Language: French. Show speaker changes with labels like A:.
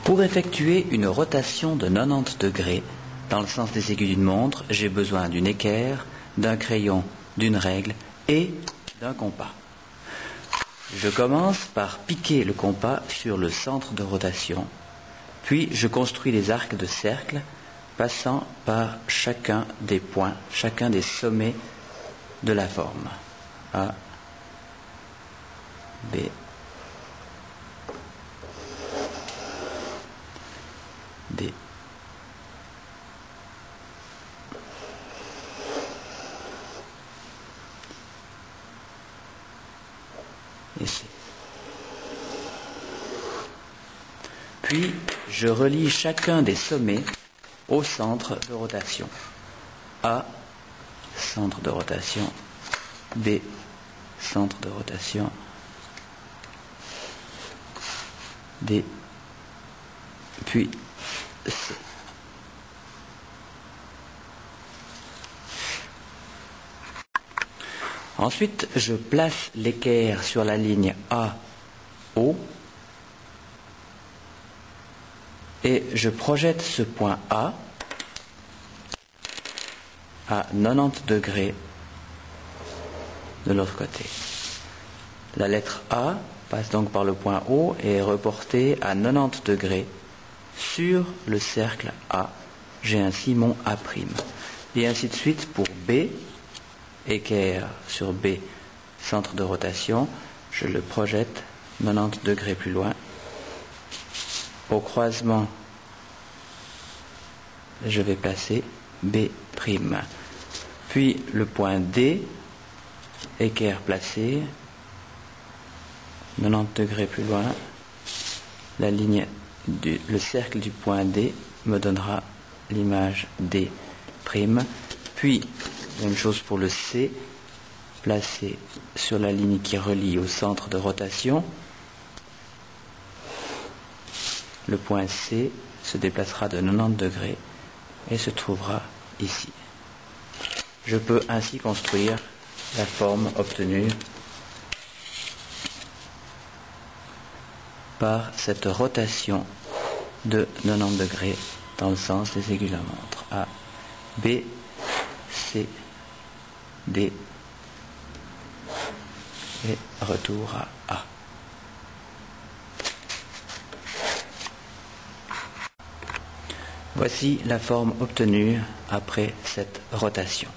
A: Pour effectuer une rotation de 90 degrés dans le sens des aiguilles d'une montre, j'ai besoin d'une équerre, d'un crayon, d'une règle et d'un compas. Je commence par piquer le compas sur le centre de rotation, puis je construis les arcs de cercle passant par chacun des points, chacun des sommets de la forme. A, B, D, et C. Puis, je relie chacun des sommets au centre de rotation. A, centre de rotation. B, centre de rotation. D, puis C. Ensuite, je place l'équerre sur la ligne AO et je projette ce point A à 90 degrés de l'autre côté. La lettre A passe donc par le point O et est reportée à 90 degrés sur le cercle A. J'ai ainsi mon A'. Et ainsi de suite pour B, équerre sur B, centre de rotation, je le projette 90 degrés plus loin. Au croisement, je vais placer B'. Puis le point D, équerre placé, 90 degrés plus loin, la ligne le cercle du point D me donnera l'image D'. Puis, même chose pour le C, placé sur la ligne qui relie au centre de rotation. Le point C se déplacera de 90 degrés et se trouvera ici. Je peux ainsi construire la forme obtenue par cette rotation de 90 degrés dans le sens des aiguilles de la montre. A, B, C, D et retour à A. Voici la forme obtenue après cette rotation.